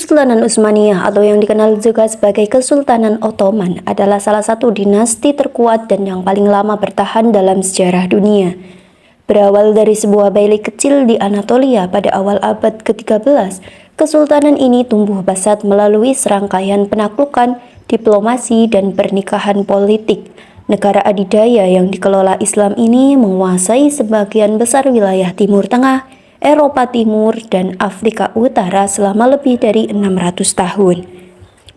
Kesultanan Utsmaniyah atau yang dikenal juga sebagai Kesultanan Ottoman adalah salah satu dinasti terkuat dan yang paling lama bertahan dalam sejarah dunia. Berawal dari sebuah beylik kecil di Anatolia pada awal abad ke-13, kesultanan ini tumbuh pesat melalui serangkaian penaklukan, diplomasi, dan pernikahan politik. Negara adidaya yang dikelola Islam ini menguasai sebagian besar wilayah Timur Tengah, Eropa Timur, dan Afrika Utara selama lebih dari 600 tahun.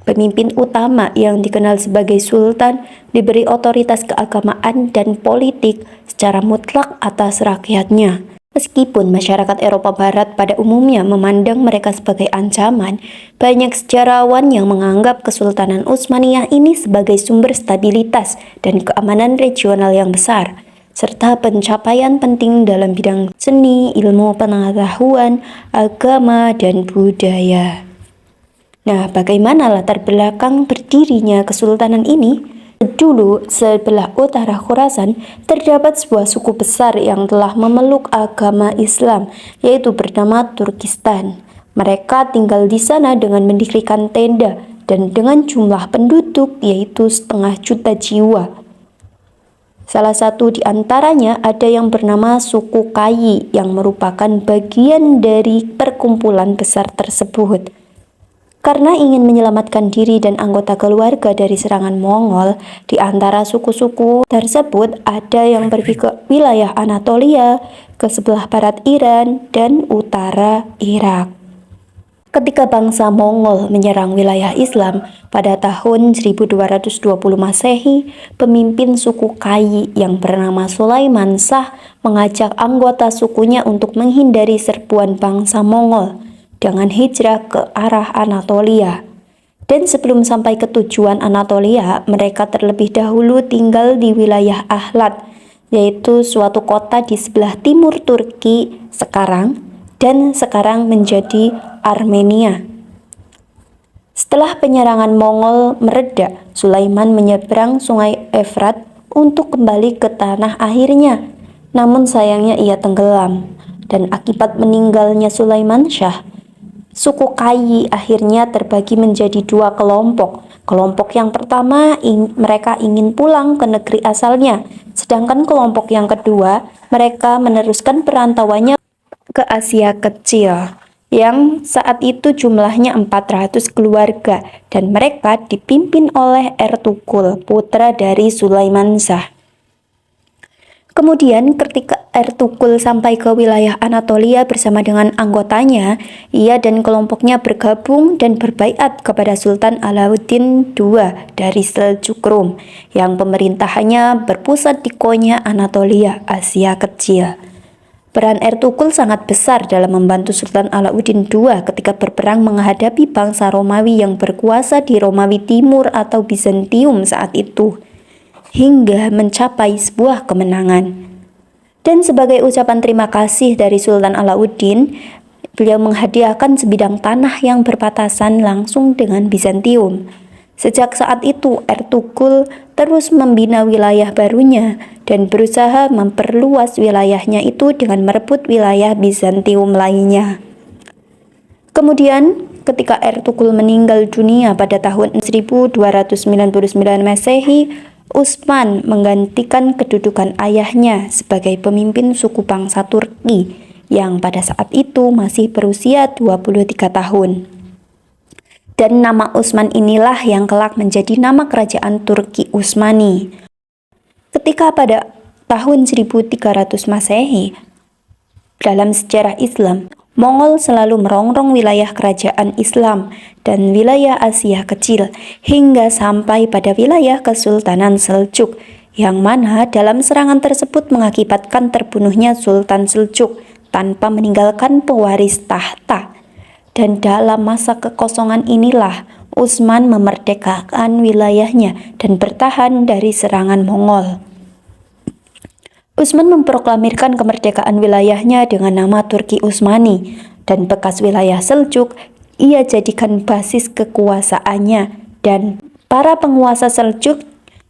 Pemimpin utama yang dikenal sebagai sultan diberi otoritas keagamaan dan politik secara mutlak atas rakyatnya. Meskipun masyarakat Eropa Barat pada umumnya memandang mereka sebagai ancaman, banyak sejarawan yang menganggap Kesultanan Utsmaniyah ini sebagai sumber stabilitas dan keamanan regional yang besar, serta pencapaian penting dalam bidang seni, ilmu pengetahuan, agama, dan budaya. Nah, bagaimana latar belakang berdirinya kesultanan ini? Dulu, sebelah utara Khurasan, terdapat sebuah suku besar yang telah memeluk agama Islam, yaitu bernama Turkistan. Mereka tinggal di sana dengan mendirikan tenda dan dengan jumlah penduduk yaitu 500 juta jiwa. Salah satu di antaranya ada yang bernama suku Kayi yang merupakan bagian dari perkumpulan besar tersebut. Karena ingin menyelamatkan diri dan anggota keluarga dari serangan Mongol, di antara suku-suku tersebut ada yang pergi ke wilayah Anatolia, ke sebelah barat Iran, dan utara Irak. Ketika bangsa Mongol menyerang wilayah Islam pada tahun 1220 Masehi, pemimpin suku Kayi yang bernama Sulaiman Shah mengajak anggota sukunya untuk menghindari serbuan bangsa Mongol dengan hijrah ke arah Anatolia. Dan sebelum sampai ke tujuan Anatolia, mereka terlebih dahulu tinggal di wilayah Ahlat, yaitu suatu kota di sebelah timur Turki sekarang menjadi Armenia. Setelah penyerangan Mongol mereda, Sulaiman menyeberang sungai Efrat untuk kembali ke tanah akhirnya. Namun sayangnya ia tenggelam, dan akibat meninggalnya Sulaiman Shah, suku Kayi akhirnya terbagi menjadi dua kelompok. Kelompok yang pertama mereka ingin pulang ke negeri asalnya, sedangkan kelompok yang kedua mereka meneruskan perantauannya ke Asia Kecil, yang saat itu jumlahnya 400 keluarga, dan mereka dipimpin oleh Ertugrul, putra dari Sulaiman Shah. Kemudian ketika Ertugrul sampai ke wilayah Anatolia bersama dengan anggotanya, ia dan kelompoknya bergabung dan berbaiat kepada Sultan Alauddin II dari Seljuk Rum, yang pemerintahannya berpusat di Konya, Anatolia, Asia Kecil. Peran Ertugrul sangat besar dalam membantu Sultan Alauddin II ketika berperang menghadapi bangsa Romawi yang berkuasa di Romawi Timur atau Bizantium saat itu, hingga mencapai sebuah kemenangan. Dan sebagai ucapan terima kasih dari Sultan Alauddin, beliau menghadiahkan sebidang tanah yang berbatasan langsung dengan Bizantium. Sejak saat itu, Ertugrul terus membina wilayah barunya dan berusaha memperluas wilayahnya itu dengan merebut wilayah Bizantium lainnya. Kemudian, ketika Ertugrul meninggal dunia pada tahun 1299 Masehi, Utsman menggantikan kedudukan ayahnya sebagai pemimpin suku bangsa Turki yang pada saat itu masih berusia 23 tahun. Dan nama Utsman inilah yang kelak menjadi nama kerajaan Turki Utsmani. Ketika pada tahun 1300 Masehi, dalam sejarah Islam, Mongol selalu merongrong wilayah kerajaan Islam dan wilayah Asia Kecil hingga sampai pada wilayah Kesultanan Seljuk, yang mana dalam serangan tersebut mengakibatkan terbunuhnya Sultan Seljuk tanpa meninggalkan pewaris tahta. Dan dalam masa kekosongan inilah Utsman memerdekakan wilayahnya dan bertahan dari serangan Mongol. Utsman memproklamirkan kemerdekaan wilayahnya dengan nama Turki Utsmani, dan bekas wilayah Seljuk ia jadikan basis kekuasaannya, dan para penguasa Seljuk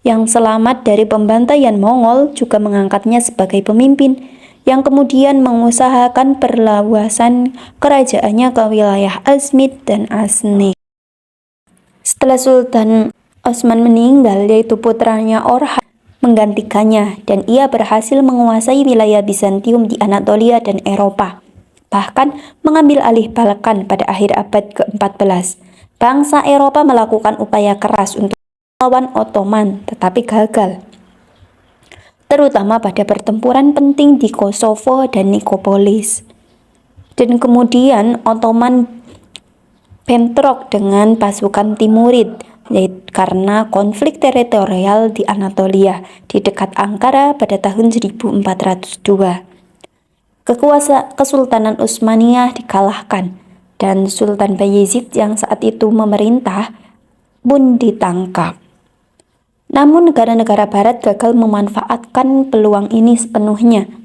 yang selamat dari pembantaian Mongol juga mengangkatnya sebagai pemimpin. yang kemudian mengusahakan perluasan kerajaannya ke wilayah Azmit dan Asne. Setelah Sultan Osman meninggal, yaitu putranya Orhan menggantikannya, dan ia berhasil menguasai wilayah Bizantium di Anatolia dan Eropa, bahkan mengambil alih Balkan pada akhir abad ke-14. Bangsa Eropa melakukan upaya keras untuk melawan Ottoman, tetapi gagal, terutama pada pertempuran penting di Kosovo dan Nikopolis. Dan kemudian Ottoman bentrok dengan pasukan Timurid, yaitu karena konflik teritorial di Anatolia di dekat Ankara pada tahun 1402. Kesultanan Utsmaniyah dikalahkan dan Sultan Bayezid yang saat itu memerintah pun ditangkap. Namun negara-negara barat gagal memanfaatkan peluang ini sepenuhnya.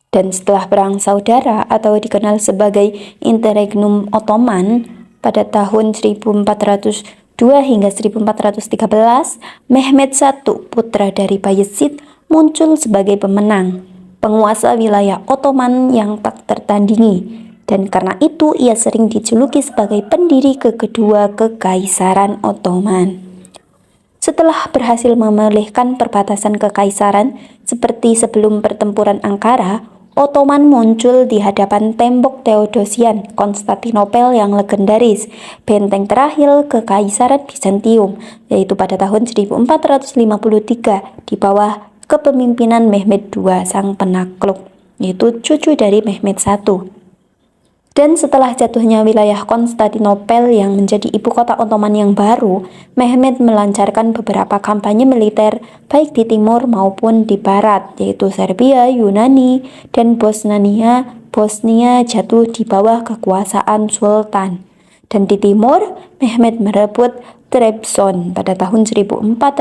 Dan setelah Perang Saudara atau dikenal sebagai Interregnum Ottoman pada tahun 1402 hingga 1413, Mehmed I, putra dari Bayezid, muncul sebagai pemenang, penguasa wilayah Ottoman yang tak tertandingi, dan karena itu ia sering dijuluki sebagai pendiri kedua Kekaisaran Ottoman. Setelah berhasil memulihkan perbatasan kekaisaran seperti sebelum pertempuran Ankara, Ottoman muncul di hadapan tembok Theodosian Konstantinopel yang legendaris, benteng terakhir Kekaisaran Bizantium, yaitu pada tahun 1453 di bawah kepemimpinan Mehmed II sang penakluk, yaitu cucu dari Mehmed I. Dan setelah jatuhnya wilayah Konstantinopel yang menjadi ibu kota Ottoman yang baru, Mehmed melancarkan beberapa kampanye militer baik di timur maupun di barat, yaitu Serbia, Yunani, dan Bosnia jatuh di bawah kekuasaan Sultan. Dan di timur, Mehmed merebut Trebizond pada tahun 1461.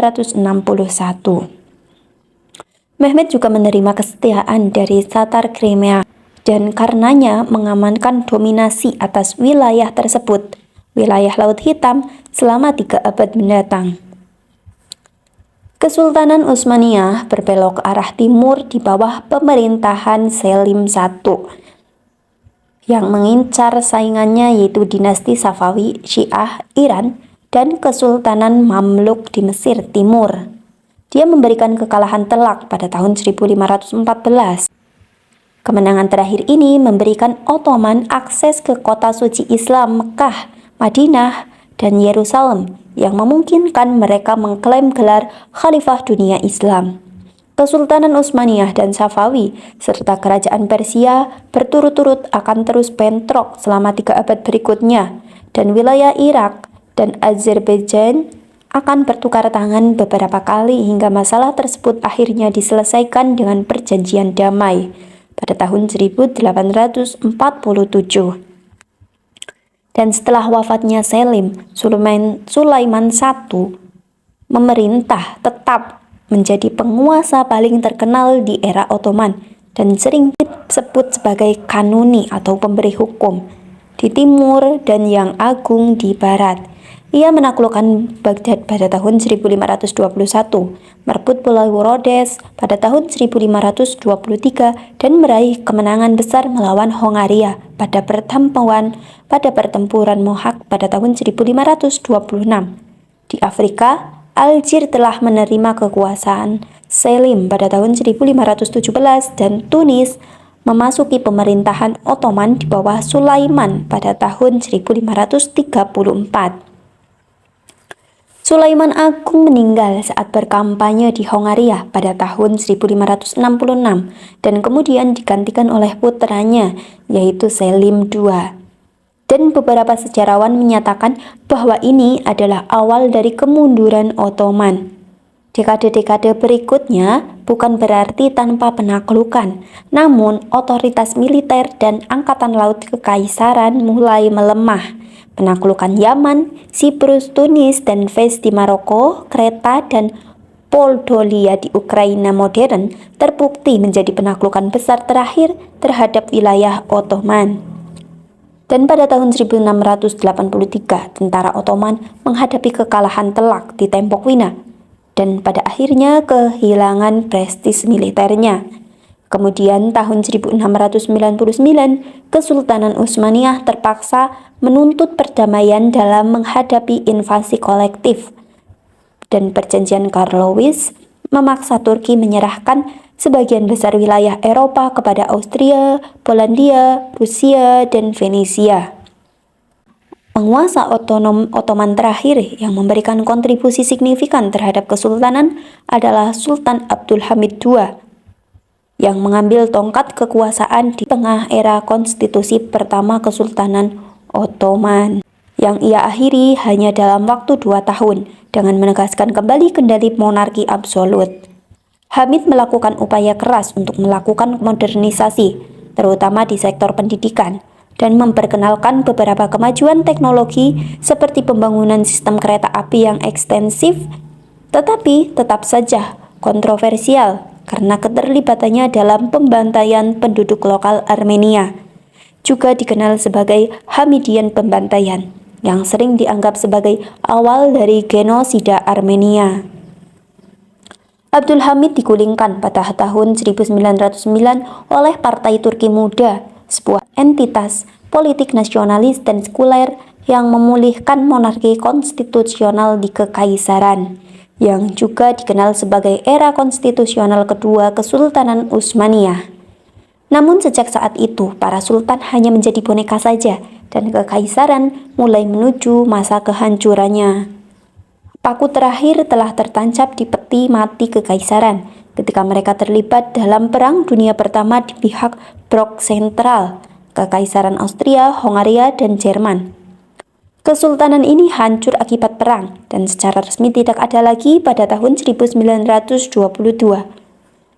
Mehmed juga menerima kesetiaan dari Tatar Crimea dan karenanya mengamankan dominasi atas wilayah tersebut, wilayah Laut Hitam, selama 3 abad mendatang. Kesultanan Utsmaniyah berbelok ke arah timur di bawah pemerintahan Selim I yang mengincar saingannya, yaitu dinasti Safawi Syiah Iran dan Kesultanan Mamluk di Mesir Timur. Dia memberikan kekalahan telak pada tahun 1514. Kemenangan terakhir ini memberikan Ottoman akses ke kota suci Islam Mekah, Madinah, dan Yerusalem yang memungkinkan mereka mengklaim gelar Khalifah Dunia Islam. Kesultanan Utsmaniyah dan Safawi serta kerajaan Persia berturut-turut akan terus bentrok selama 3 abad berikutnya, dan wilayah Irak dan Azerbaijan akan bertukar tangan beberapa kali hingga masalah tersebut akhirnya diselesaikan dengan perjanjian damai pada tahun 1847. Dan setelah wafatnya Selim, Sulaiman I memerintah tetap menjadi penguasa paling terkenal di era Ottoman dan sering disebut sebagai Kanuni atau pemberi hukum di timur dan yang agung di barat. Ia menaklukkan Baghdad pada tahun 1521, merebut Pulau Rhodes pada tahun 1523, dan meraih kemenangan besar melawan Hongaria pada pertempuran Mohawk pada tahun 1526. Di Afrika, Algiers telah menerima kekuasaan Selim pada tahun 1517 dan Tunis memasuki pemerintahan Ottoman di bawah Sulaiman pada tahun 1534. Sulaiman Agung meninggal saat berkampanye di Hongaria pada tahun 1566 dan kemudian digantikan oleh putranya, yaitu Selim II. Dan beberapa sejarawan menyatakan bahwa ini adalah awal dari kemunduran Ottoman. Dekade-dekade berikutnya bukan berarti tanpa penaklukan, namun otoritas militer dan angkatan laut kekaisaran mulai melemah. Penaklukan Yaman, Siprus, Tunis, dan Fez di Maroko, Kreta, dan Poldolia di Ukraina modern terbukti menjadi penaklukan besar terakhir terhadap wilayah Ottoman. Dan pada tahun 1683, tentara Ottoman menghadapi kekalahan telak di Tembok Wina dan pada akhirnya kehilangan prestis militernya. Kemudian tahun 1699, Kesultanan Utsmaniyah terpaksa menuntut perdamaian dalam menghadapi invasi kolektif, dan perjanjian Karlowitz memaksa Turki menyerahkan sebagian besar wilayah Eropa kepada Austria, Polandia, Rusia, dan Venesia. Penguasa Ottoman terakhir yang memberikan kontribusi signifikan terhadap kesultanan adalah Sultan Abdul Hamid II, yang mengambil tongkat kekuasaan di tengah era konstitusi pertama Kesultanan Ottoman, yang ia akhiri hanya dalam waktu 2 tahun dengan menegaskan kembali kendali monarki absolut. Hamid melakukan upaya keras untuk melakukan modernisasi, terutama di sektor pendidikan, dan memperkenalkan beberapa kemajuan teknologi seperti pembangunan sistem kereta api yang ekstensif, tetapi tetap saja kontroversial karena keterlibatannya dalam pembantaian penduduk lokal Armenia, juga dikenal sebagai Hamidian pembantaian, yang sering dianggap sebagai awal dari genosida Armenia. Abdul Hamid digulingkan pada tahun 1909 oleh Partai Turki Muda, sebuah entitas politik nasionalis dan sekuler yang memulihkan monarki konstitusional di Kekaisaran, yang juga dikenal sebagai era konstitusional kedua Kesultanan Utsmaniyah. Namun sejak saat itu, para sultan hanya menjadi boneka saja, dan Kekaisaran mulai menuju masa kehancurannya. Paku terakhir telah tertancap di peti mati Kekaisaran ketika mereka terlibat dalam Perang Dunia Pertama di pihak blok sentral, Kekaisaran Austria, Hongaria, dan Jerman. Kesultanan ini hancur akibat perang dan secara resmi tidak ada lagi pada tahun 1922.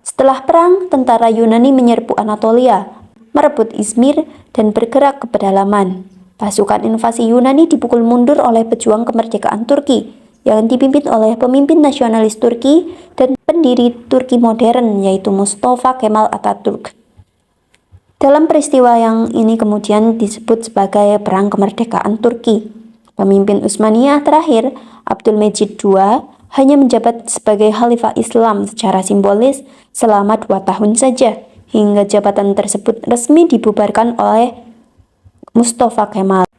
Setelah perang, tentara Yunani menyerbu Anatolia, merebut Izmir, dan bergerak ke pedalaman. Pasukan invasi Yunani dipukul mundur oleh pejuang kemerdekaan Turki yang dipimpin oleh pemimpin nasionalis Turki dan pendiri Turki modern, yaitu Mustafa Kemal Atatürk. Dalam peristiwa yang ini kemudian disebut sebagai Perang Kemerdekaan Turki. Pemimpin Utsmaniyah terakhir, Abdülmecid II, hanya menjabat sebagai Khalifah Islam secara simbolis selama 2 tahun saja, hingga jabatan tersebut resmi dibubarkan oleh Mustafa Kemal.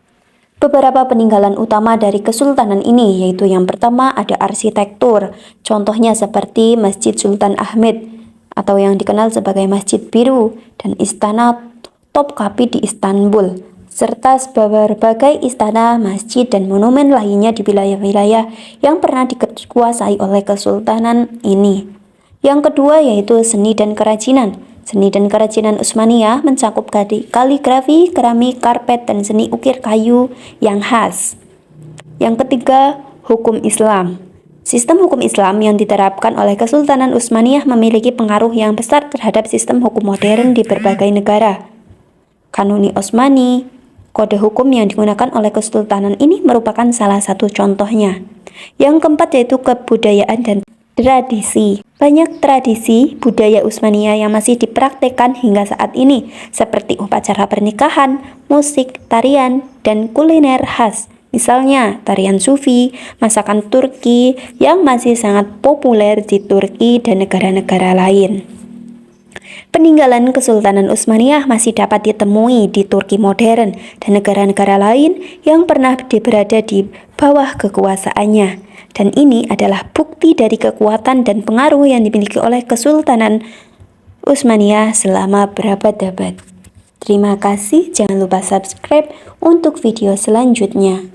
Beberapa peninggalan utama dari kesultanan ini, yaitu yang pertama ada arsitektur, contohnya seperti Masjid Sultan Ahmed atau yang dikenal sebagai Masjid Biru, dan Istana Topkapi di Istanbul, serta berbagai istana, masjid, dan monumen lainnya di wilayah-wilayah yang pernah dikuasai oleh kesultanan ini. Yang kedua yaitu seni dan kerajinan. Seni dan kerajinan Utsmaniyah mencakup kaligrafi, keramik, karpet, dan seni ukir kayu yang khas. Yang ketiga, hukum Islam. Sistem hukum Islam yang diterapkan oleh Kesultanan Utsmaniyah memiliki pengaruh yang besar terhadap sistem hukum modern di berbagai negara. Kanuni Utsmani, kode hukum yang digunakan oleh kesultanan ini merupakan salah satu contohnya. Yang keempat yaitu kebudayaan dan tradisi. Banyak tradisi budaya Utsmaniyah yang masih dipraktikkan hingga saat ini, seperti upacara pernikahan, musik, tarian, dan kuliner khas. Misalnya, tarian Sufi, masakan Turki yang masih sangat populer di Turki dan negara-negara lain. Peninggalan Kesultanan Utsmaniyah masih dapat ditemui di Turki modern dan negara-negara lain yang pernah berada di bawah kekuasaannya. Dan ini adalah bukti dari kekuatan dan pengaruh yang dimiliki oleh Kesultanan Utsmaniyah selama berabad-abad. Terima kasih, jangan lupa subscribe untuk video selanjutnya.